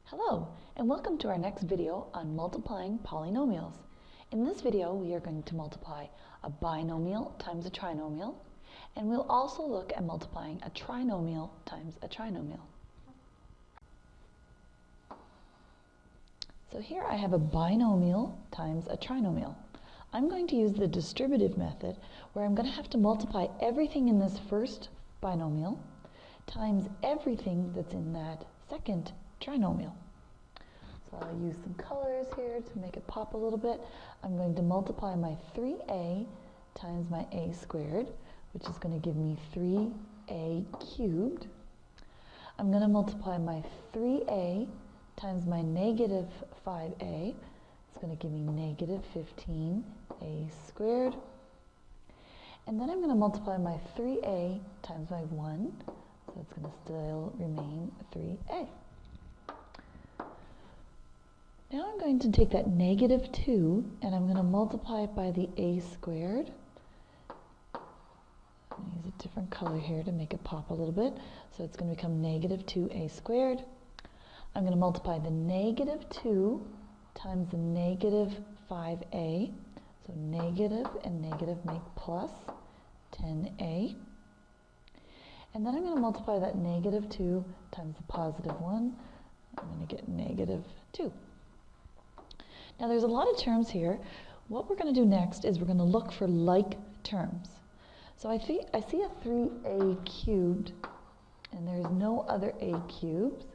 Hello, and welcome to our next video on multiplying polynomials. In this video, we are going to multiply a binomial times a trinomial, and we'll also look at multiplying a trinomial times a trinomial. So here I have a binomial times a trinomial. I'm going to use the distributive method, where I'm going to have to multiply everything in this first binomial times everything that's in that second trinomial. So I'll use some colors here to make it pop a little bit. I'm going to multiply my 3a times my a squared, which is going to give me 3a cubed. I'm going to multiply my 3a times my negative 5a. It's going to give me negative 15a squared. And then I'm going to multiply my 3a times my 1, so it's going to still remain 3a. Now I'm going to take that negative 2 and I'm going to multiply it by the a squared. I'm going to use a different color here to make it pop a little bit. So it's going to become negative 2a squared. I'm going to multiply the negative 2 times the negative 5a. So negative and negative make plus 10a. And then I'm going to multiply that negative 2 times the positive 1. I'm going to get negative 2. Now there's a lot of terms here. What we're going to do next is we're going to look for like terms. So I see a 3a cubed, and there's no other a cubes.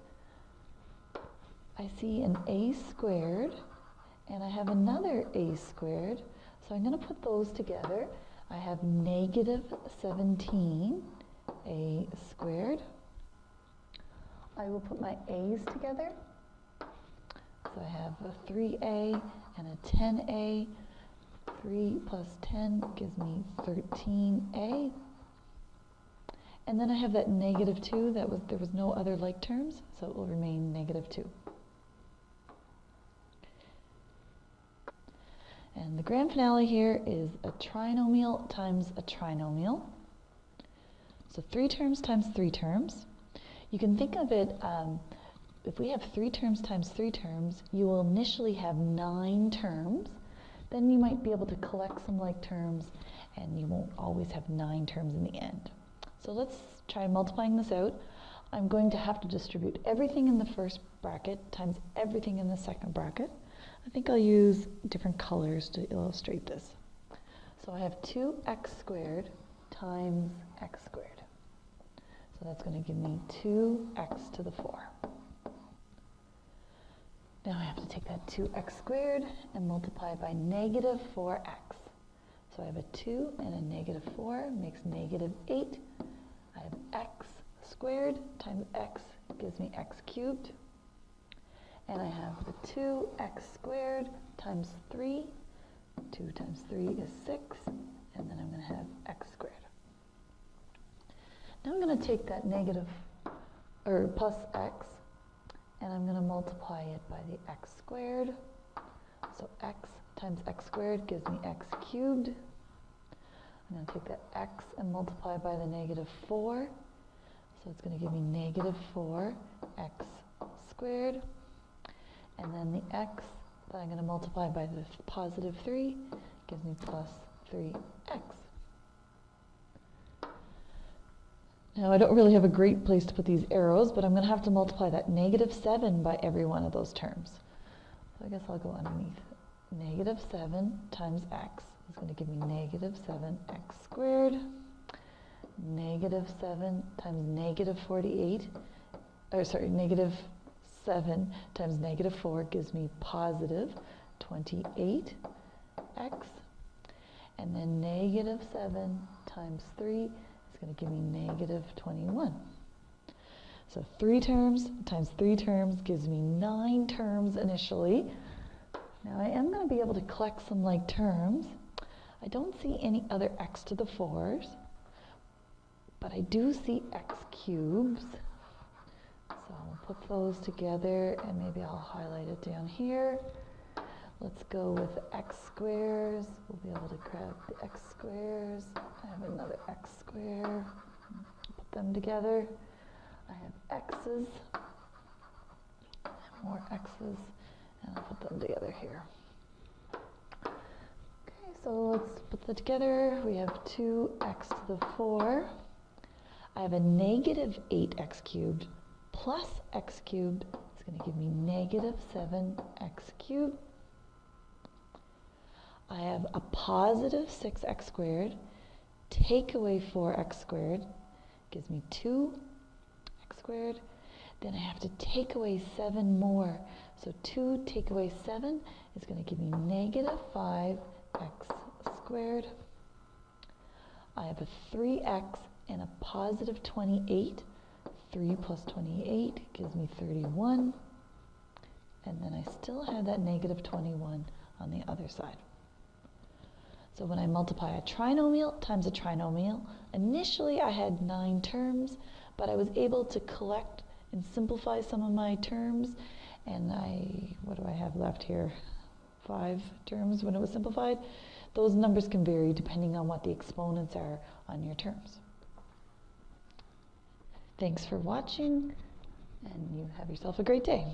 I see an a squared, and I have another a squared. So I'm going to put those together. I have negative 17 a squared. I will put my a's together. So I have a 3a and a 10a. 3 plus 10 gives me 13a. And then I have that negative 2. There was no other like terms, so it will remain negative 2. And the grand finale here is a trinomial times a trinomial. So 3 terms times 3 terms. You can think of it, if we have 3 terms times 3 terms, you will initially have 9 terms. Then you might be able to collect some like terms, and you won't always have 9 terms in the end. So let's try multiplying this out. I'm going to have to distribute everything in the first bracket times everything in the second bracket. I think I'll use different colors to illustrate this. So I have 2x squared times x squared. So that's going to give me 2x to the 4. Now I have to take that 2x squared and multiply by negative 4x. So I have a 2 and a negative 4 makes negative 8. I have x squared times x gives me x cubed. And I have the 2x squared times 3. 2 times 3 is 6. And then I'm going to have x squared. Now I'm going to take that negative, or plus x, and I'm going to multiply it by the x squared. So x times x squared gives me x cubed. I'm going to take that x and multiply by the negative 4. So it's going to give me negative 4x squared. And then the x that I'm going to multiply by the positive 3 gives me plus 3x. Now I don't really have a great place to put these arrows, but I'm going to have to multiply that negative 7 by every one of those terms. So I guess I'll go underneath. Negative 7 times x is going to give me negative 7x squared. Negative 7 times negative 48, negative 7 times negative 4 gives me positive 28x. And then negative 7 times 3 is going to give me negative 21. So 3 terms times 3 terms gives me 9 terms initially. Now I am going to be able to collect some like terms. I don't see any other x to the 4s, but I do see x cubes. So we'll put those together, and maybe I'll highlight it down here. Let's go with x squares. We'll be able to grab the x squares. I have another x square. Put them together. I have x's. x's, and I'll put them together here. Okay, so let's put that together. We have 2x to the 4. I have a negative 8x cubed plus x cubed is going to give me negative 7x cubed. I have a positive 6x squared. Take away 4x squared gives me 2x squared. Then I have to take away 7 more. So 2 take away 7 is going to give me negative 5x squared. I have a 3x and a positive 28. 3 plus 28 gives me 31. And then I still have that negative 21 on the other side. So when I multiply a trinomial times a trinomial, initially I had 9 terms, but I was able to collect and simplify some of my terms, and what do I have left here? 5 terms when it was simplified. Those numbers can vary depending on what the exponents are on your terms. Thanks for watching, and you have yourself a great day.